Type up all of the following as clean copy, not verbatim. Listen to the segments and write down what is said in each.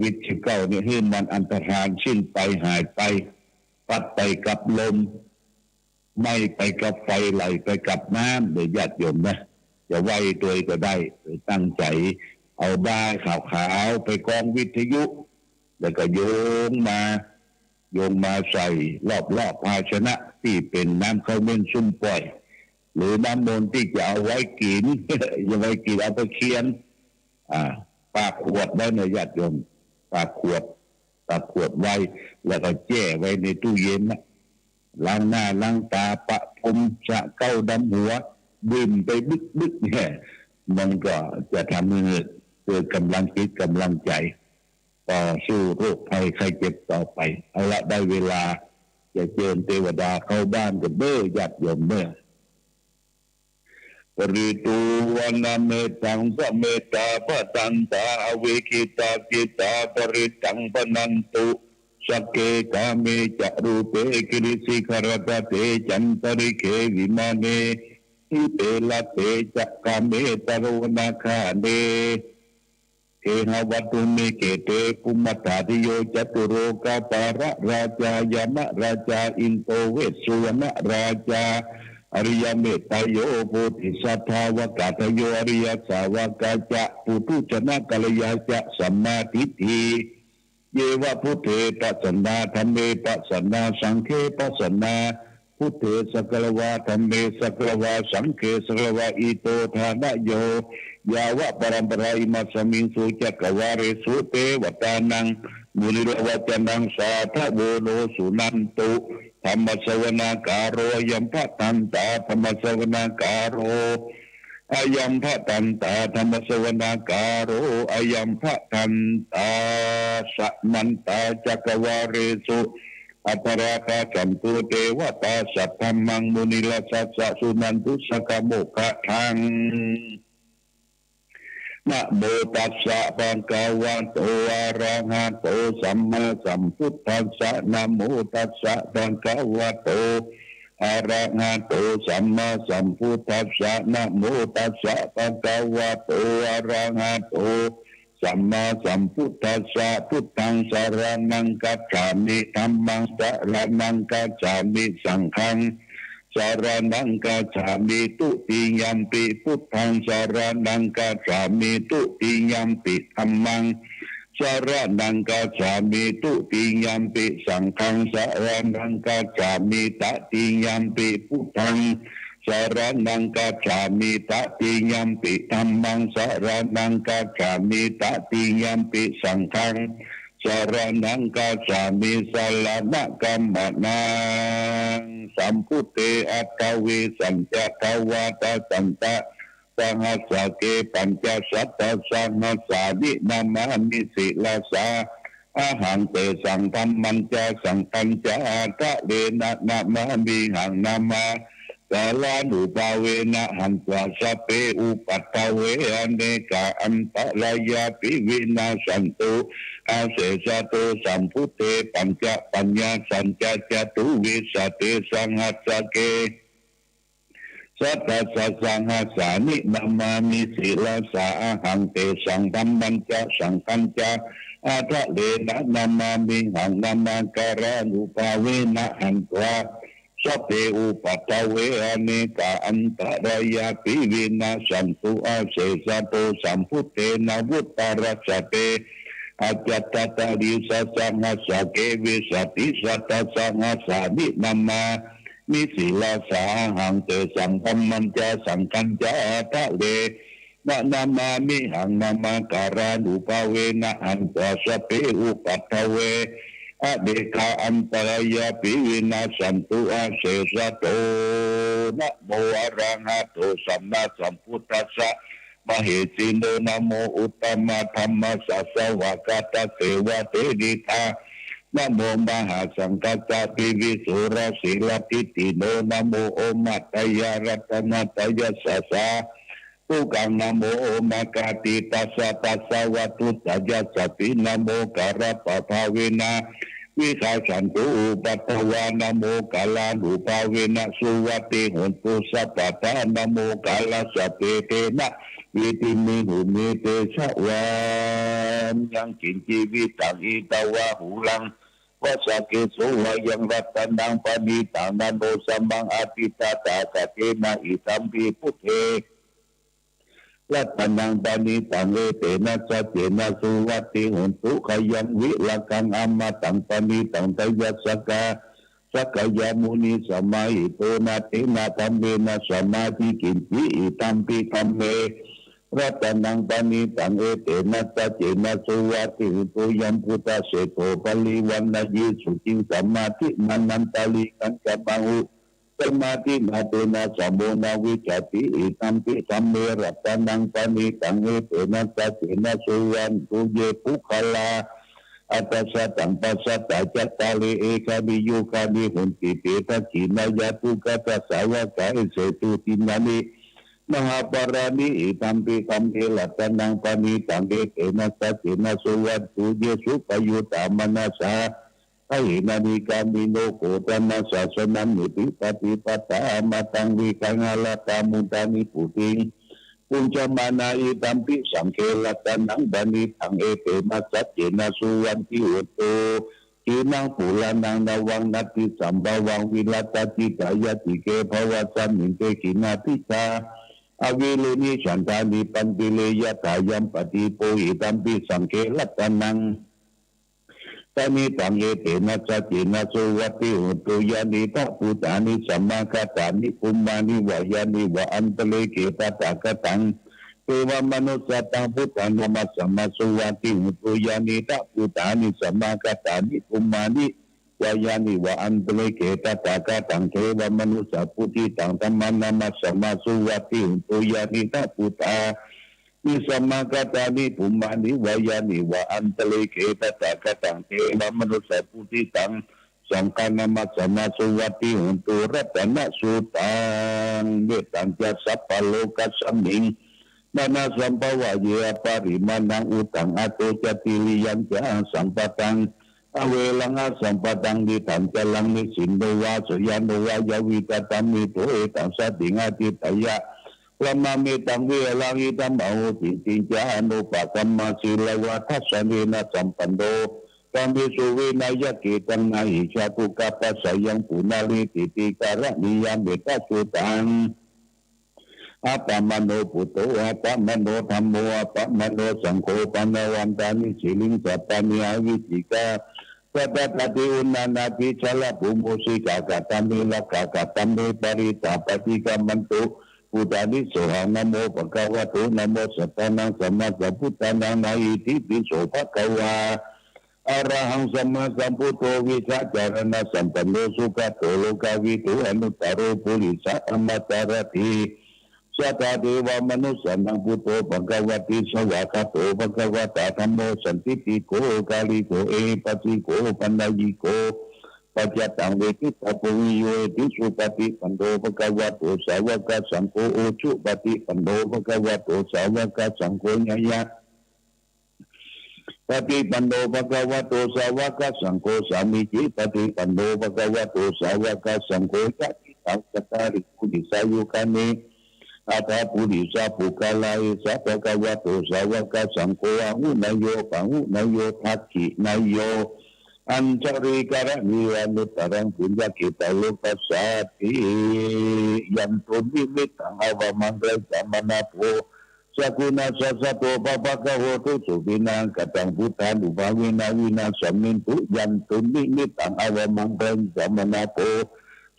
วิด-19นี่ให้มันอันตรธานสิ้นไปหายไปปัดไปกับลมไม่ไปกับไฟไหลไปกับน้ำเดี๋ยวญาติโยมนะจะไหวตัวก็ได้ตั้งใจเอาบ้าขาวๆไปกองวิทยุแล้วก็โยงมาใส่รอบภาชนะที่เป็นน้ำข้าวเม่นซุ่มปล่อยหรือน้ำมนต์ที่จะเอาไว้กิน ยังไว้กินเอาไปเคียนปากขวดไว้ในญาติโยมปากขวดไว้แล้วก็แช่ไว้ในตู้เย็นนะล้างหน้าล้างตาปะพรมสระเก้าดำหัวดื่มไปบึกเนี่ยมันก็จะทำให้เกิดกำลังจิตกำลังใจต่อสู้โรคภัยไข้เจ็บต่อไปเอาละได้เวลาจะเชิญเทวดาเข้าบ้านกันเด้อญาติโยมเด้อปริตูวันนาเมตังสะเมตตาปะตันตาอเวคิตากิตาปริตังปนันตุสักเกกาเมจะรูเปกิริสิขรตเตจันตริเควิมาเนทิเตละเตจะกาเมตโรนาคาเนเอหวัตุเมเกเตปุมตาติโยจตุโรกาปาระราชายามะราชาอินโตเวสสุวรรณราชาอริยเมตตโยโพธิสัทธาวกาตโยอริยสาวกาจะปุถุชนะกัลยาจะสัมมาทิฏฐิเยวะพุทเถปัสสนาธัมเมปัสสนาสังฆเปัสสนาพุทเถสักลวาธัมเมสักลวาสังฆสักลวาอิโตทานะโยยาวะปรัมปราอิมัสสมิงสุจักวาเรสุเตวตานังมุนิรวัจนังสาทะโวโนสุนันตุธรรมสวนาการโรยัมภตันตาธรรมสวนาการโรอายัมภตันตาธรรมสวนาการโรอายัมภตันตาสัมมันตาจักวาเรสุอัปราคาสัมตุเทวตาสัทธัมมังมุนิลสัสสะสุนันตุสกโมกะทังนะโมตัสสะภะคะวะโตอะระหะโตสัมมาสัมพุทธัสสะนะโมตัสสะภะคะวะโตอะระหะโตสัมมาสัมพุทธัสสะนะโมตัสสะภะคะวะโตอะระหะโตสัมมาสัมพุทธัสสะพุทธังสรณังคัจฉามิธัมมังสรณังคัจฉามิสังฆังสารนังกัจฉามิตุติยัมปิพุทธังสารนังกัจฉามิตุติยัมปิธัมมังสารนังกัจฉามิตุติยัมปิสังฆังสารนังกัจฉามิตติยัมปิพุทธังสารนังกัจฉามิตติยัมปิธัมมังสารนังกัจฉามิตติยัมปิสังฆังสารนังกัจฉามิสารณกัมมนังสัมพุทเตอัตถเวสัญจทวาตสันตะสังหัสสะเกปัญจสัตตสังหัสสานินามามิสิลาสาอาหังเตสังธรรมันจาสังฆัญจาทะเวนะนามามิหังนามากาลานุภาเวนะหันตวาสเปอุปัตตเวอเนกาอันตรายาปิวินาสันตุอาเสสะโตสัมพุทเตปัญจปัญญาสัญจจตุวิสเตสังหัสสะเกสัตตะสังหัสสานินามามิสิลาสาอาหังเตสังธัมมัญจสังฆัญจาอาทะเลนะนามามิหังนามาการานุภาเวนะหันตวาสัพเพอุปัตตเวอเนกาอันตรายาปิวินาสันตุอาเสสะโตสัมพุทเตนะวุตตรัสสะเตอาจัตตาริสัสสังหัสสะเกวิสติสัตตสังหัสสานินามามิสิลาสาหังเตสังธัมมัญจสังฆัญจาทะเลนะนามามิหังนามาการานุภาเวนะอันตสัพเพอุปัตตเวอเดกาอันตรายาปิวินาสันตุอาเสสะโตนะโมอะระหะโตสัมมาสัมพุทธัสสะมเหสีโนนะโมอุตตมะธัมมสสะวะกตเสวะเตดิทานะโมมหาสังฆัสสะปิวิสุรสีลทิติโนนะโมโอมัตตยารัตนะตยัสสะทุกังนะโมมากาติตัสสะตัสสะวะตุตยัสสะปินะโมการะปะภาเวนะวิชาสันตุปัตตวานะโมกาลานุภาเวนะสุวัติโหตุสัพพะทานะโมกาลสัพเพเตนะ วิติมิหุเมเตชะวานยังกินจีวิตังอิตาวะหูลังวัสเกสุวายังรัตนังปณิตังนันโดสัมมังอภิตาตากะเทนะอิตัมปิพุทเทรัตนังปณิตังเอเตนะสัจเจนะสุวัตติหุนตุขยังวิลกังอมตังปณิตังตยัสสกาสักยามุนีสมัยโตนาเตนะธัมเมนะสมาธิกินติอิตัมปิธัมเมรัตนังปณิตังเอเตนะสัจเจนะสุวัตติหุนตุยัมพุทธเสโตปลิวันนายิสุจิงสมาธิมันันตาลิกัญจปังหุสมาธินาเตนะสัมโมนาวิจติอิตัมปิธัมเมรัตนังปณิตังเอเตนะสัจเจนะสุวันตุเยปุคลาอัตสัตังปัสสัตตาจัตตาเลเอกามิโยคามิหุนติเตตะขีนายาตุกัสสาวกะเสตุตินานิมหาปารานิอิตัมปิธัมเมรัตนังปณิตังเอเตนะสัจเจนะสุวันตุเยสุปยุตตามนัสสะอหินานิกามิโนโกตนะสัสนัมนิติปฏิปตามาตังวิกังอาลตามุตานิปุติปุญจมานาอิตัมปิสังเครัตนังปณิตังเอเตนะสัจเจนะสุวันติอุตโตทีนังปุลานังนวังนัตติสัมภวังวิรัตติกายติเกภวสัมมิเตกินาทิชาอวิเลนิฉันทานิปันติเลยะถายัมปฏิโปหิตัมปิสังเครัตนังตานิตังเอเตนะสัจเจนะสุวัตติอุตโตยานิตะปุตานิสัมมาคตานิปุมมานิวายานิวะอันตเลเกตตากตังเทวมนุสสตังพุทธังนมัสสมาสุวัตติอุตโตยานิตะปุตานิสัมมาคตานิปุมมานิวายานิวะอันตเลเกตตากตังเทวมนุสสพุทธิตังธัมมังนมัสสมาสุวัตติอุตโตยานิตะปุตานิสัมมาคตานิปุมมานิวายานิวะอันตเลเกตตากตังเทวมนุสสพุทธิตังสังฆานามัสสมาสุวัตติหุนตุรัตนะสุตังเวตัญจะสัพพโลกัสสมิงนานาสัมภวะเยปาริมานังอุตังอโตจติลิยัญจะสัมปตังอเวลังสัมปตังดิถังจลังนิสินโนวาสยานโนวายวิกตัมมิโตเอตังสัตติงาติตยะละมามิตังเวลังอิตัมโอติติจานุปะกัมมาสิลวะทัสสเนนะสัมปันโดกัมปิสุเวนายะเกตังนาหิชาตุกัปปะสยังปุนาลิติติการะนิยามเบตะสุตังอัปปมโนปุตโตอัปปมโนธัมโมอัปปมโนสังโฆปนวันตานิสิลิงสัปปะนิอาวิจิกาสัพพะติอุณานาภิชลปุโมสิกากตัมเมลกากตัมเมปริตาปฏิกัมมันตุพุทธานิโสหะนะโมภะคะวะโตนะโมสัพพะนังสัมมาสัมพุทธานังนาอิติปิโสภะคะวะอะระหังสัมมาสัมพุทโธวิชาจารณะสัมปันโนสุขโตโลกาวิทูอนุตตโรปุริสะอมตะระติสัตตเทวมนุสสนังพุทโธภะคะวะติสวะคะโตภะคะวะตะธัมโมสันติติโกกาลิโกเอปัสสิโกปัญญญิโกปัจจตังเวทิตาปุวิโยติสุปฏิปันโนภะคะวะโตสาวกสังโฆโอชุปฏิปันโนภะคะวะโตสาวกสังโฆญะยะปฏิปันโนภะคะวะโตสาวกสังโฆสามิจิปฏิปันโนภะคะวะโตสาวกสังโฆจัตติตังสัตตาริปุริสายุคานิอาภาปุริสาปุกาลายสัพพะคะวะโตสาวกสังโฆอาหุนายโยปังหุนายโยทักขินายโยอัญชริการะนิวานุตตรังปุญญกิตาโลกัสสาติยันตุนิมิตังอวมังกะสัมมนาโภสักุณาสัสสะโตปะปะกะโหตุสุวินังกตังพุทธานุภาเวนะวินาสัมมินตุยันตุนิมิตังอวมังกะสัมมนาโภ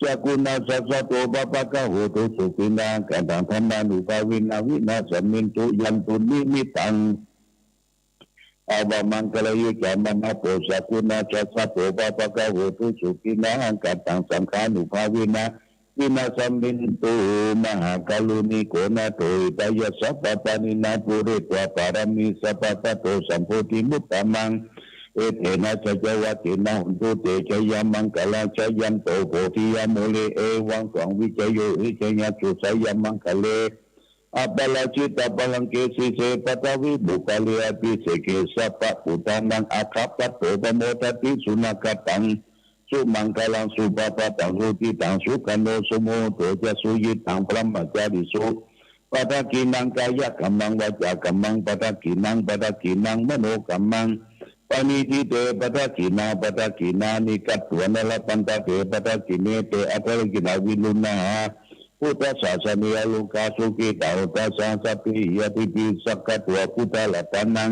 สักุณาสัสสะโตปะปะกะโหตุสุวินังกตังธรรมานุภาเวนะวินาสัมมินตุยันตุนิมิตังอาวมังกลยุจามานาโปสักุณาจัสสะโตปะปะกะโหตุสุขินาหังกัตังสังฆานุภาเวนะวินาสัมมินตุมหากาลุนิโกนาโตอิตายะสัพพะปานินาปุริตวะปารามิสัพพะโตสัมโพธิมุตตมังเอเทนะสัจวัตตินะหุนตุเตชะยามังกลาชยันโตโพธิยามุเลเอวังสวงวิจโยวิจยะสุสยามังคะเลอัปปลาจิตปลังเกสิเสปตวิบุคลิอภิเสเกสัพพะปุตานังอาคัปปะโตปโมทติสุนักตังสุมังคลังสุปปะตังสุติตังสุขันโนสุโมโตจะสุยิตังพระมัจจาริสุป ปทักขินังกายกัมมังวาจากัมมังปทักขินังมโนกัมมังปณิทิเตปทักขินานิกัตถวนละปันตะเตปทักขิเนเตอัตระกินาวิลุนาพุทธศาสนาโลกาสุกิตาอุตสังสปิยติปิสักกะตัวพุทธรัตนัง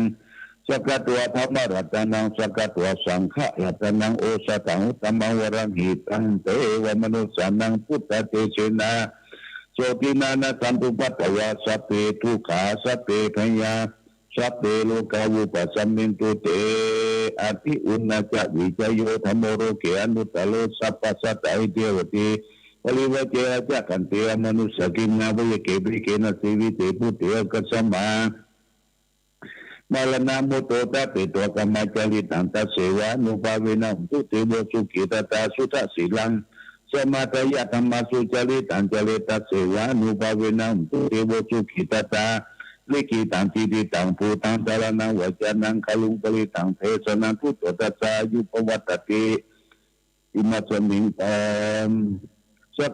สักกะตัวธรรมรัตนังสักกะตัวสังฆรัตนังโอสตังอุตมังวรังหิตังเตวมนุสานังพุทธเตเชนะโสตินานะสัมปุปัตตวาสัพเพทุกขาสัพเพพยาสัพเพโลกาวุปสัมมินตุเตอภิอุณจวิจโยธรรมโรเกอนุตตโลสัพพสัตตะอิเทวติปริวเจจะกันเตมนุสกินาวิเกบริเกนะสิวิเตปุเตกัสมามาลนามุตโตตะเปตัวกรรมจริตันตเสวานุภาเวนะตุเตโวสุขิตตาสุทศิลังสมาตยธรรมสุจริตันจริตเสวานุภาเวนะตุเตโวสุขิตตาลิขิตังทิฏฐิตังภูตังสารนังวจานังคลุงปริตังเทศนังพุทธตัสสะยุปวัตติอิมัสมิงตัมสัพ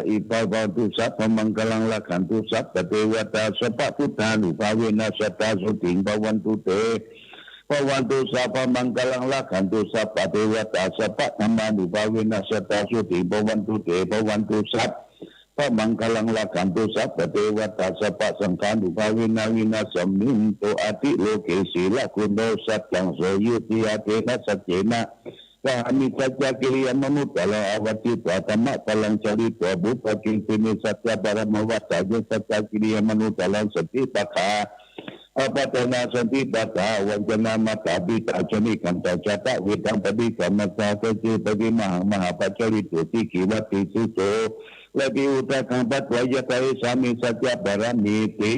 อิปะปะตุสัพพมังคลังละขันตุสัพพเทวตาสัพพพุทธานุภาเวนะสัตตาสุติงภวันตุเตภวันตุสัพพมังคลังละขันตุสัพพเทวตาสัพพธรรมานุภาเวนะสัตตาสุติงภวันตุเตภวันตุสัพพมังคลังละขันตุสัพพเทวตาสัพพสังฆานุภาเวนะวินาสมินโตอติโลเกสีละคุณโนสัจจังโสยุติอาเทนะสัจเจนะกามิสัจจกิริยมนุตตะอวัติตัวธรรมะพลังจริตตัวบุพกินติมิสัจจะปรมวัตตะยสัจจกิริยมนุตตะสติปัฏฐาอปัตนาสติปัฏฐาวัจนามัตตาปิตาชนิกันตจัตตะวิตังปฏิสัมมัตตาเตจิปฏิมหาปัจจริตุติขีวัติสุโสและปิอุตตังปัตวายตาสามิสัจจะปรมิติ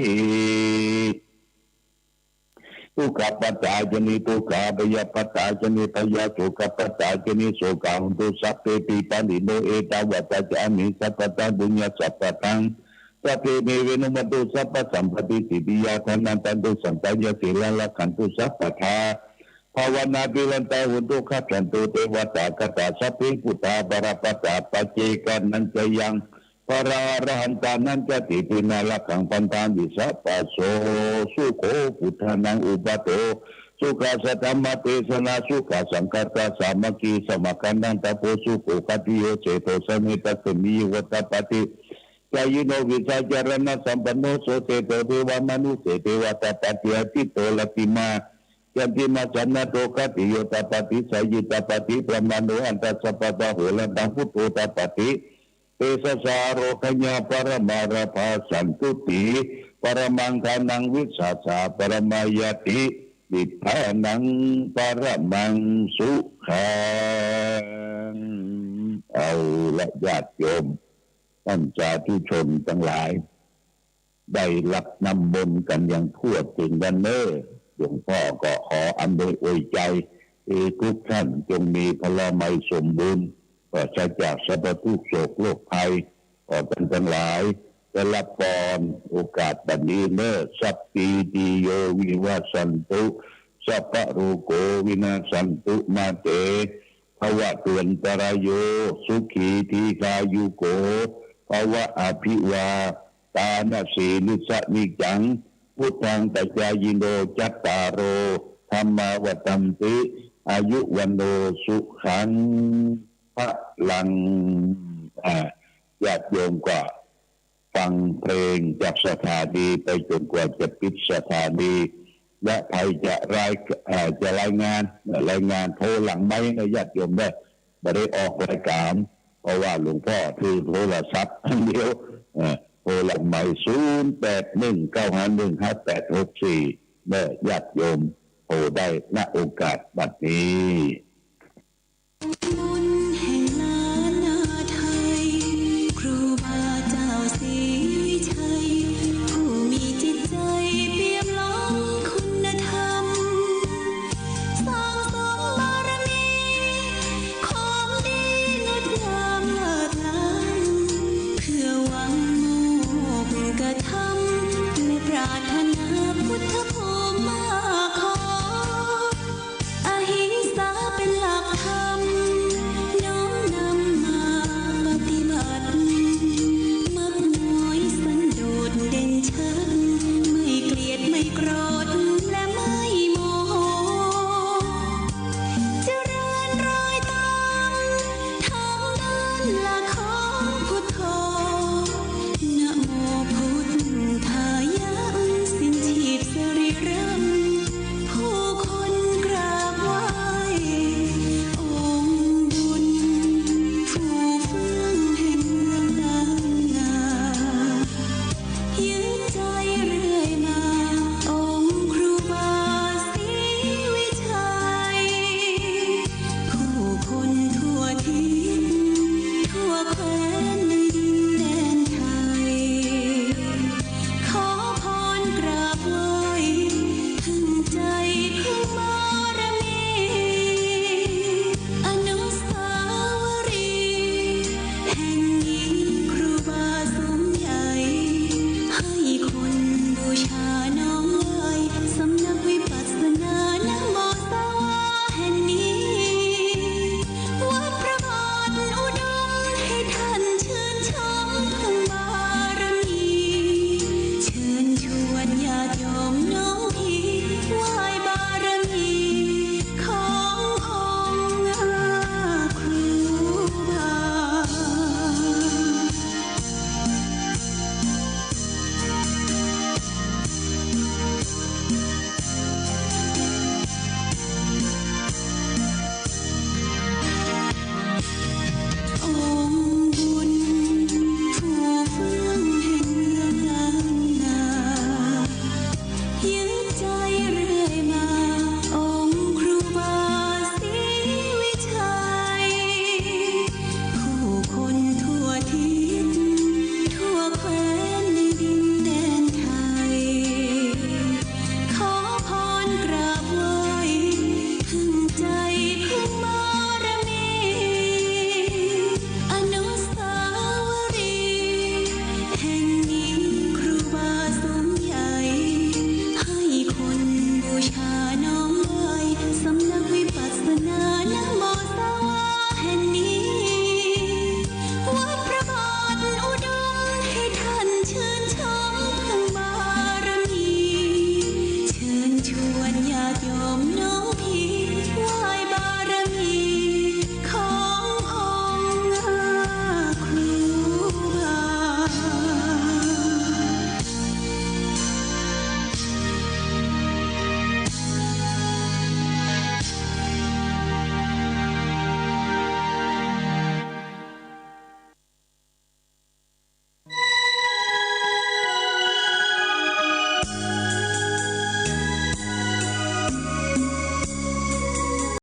ทุกขปัตตาจนิทุกขาปยปัตตาจนิปยโสกปัตตาจนิโสกาหุตุสัพเพปิปันติโนเอตวัตตะจามิสัพพตังบุญญาสัพพตังสัพเพเมเวนุมัตตุสัพพสัมปติสิทธิยาธนันตันตุสัมปายสิลังละขันตุสัพพทาภาวนาปิลันตาหุตุขันตุเทวตากตาสัพเพพุทธาปรปัตตาปัจเจกันนันจะยังปราระหันตานันจะติปินาละขังปันตาวิสัพพโสสุโขพุทธานังอุปโตสุขาสัตตมะเตสนาสุขาสังกัตตาสามัคคีสมกันนันตโพสุโขคติโยเจโตสมิตสมิวัตปฏิกายิโนวิสัจารณะสัมปันโนโสเตโตเทวมนุเสเทวตปฏิอติโตลติมายันติมาจันนโตคติโยตปฏิสยิตปฏิประมาณโนอันตสัพพะโหลันตังพุทโธตปฏิเตสสาโรคญาปรมาราภาสันตุติปรมังทานังวิสัสสะปรมายตินิพพานังปรมังสุขังเอาละญาติโยมท่านสาธุชนทั้งหลายได้รับนำบนกันอย่างทั่วถึงกันเนอหลวงพ่อก็ขออำนวยอวยใจทุกท่านจงมีพลามัยสมบูรณ์ปราศจากสัพพทุกโศกโรคภัยขอท่านทั้งหลายได้รับพรโอกาสบัดนี้เนอสัพพิติโยวิวัสสันตุสัพพะโรโกวินาศสันตุมาเตภวะตุวันตรายโยสุขีทีคายุโกภวะอภิวาตานาสีนิสนิจังพุทธังตัจจายโนจัตตารโอธัมมาวัตัมติอายุวันโนสุขังพระลังญาติโยมก็ฟังเพลงจากสถานีไปจนกว่าจะปิดสถานีและใครจะรายงานโทรหลังไม้ให้ญาติโยมได้ไม่ได้ออกรายการเพราะว่าหลวงพ่อถือโทรศัพท์เดียวโทรหลังไม้0819515864ได้ญาติโยมโทรได้ณโอกาสบัดนี้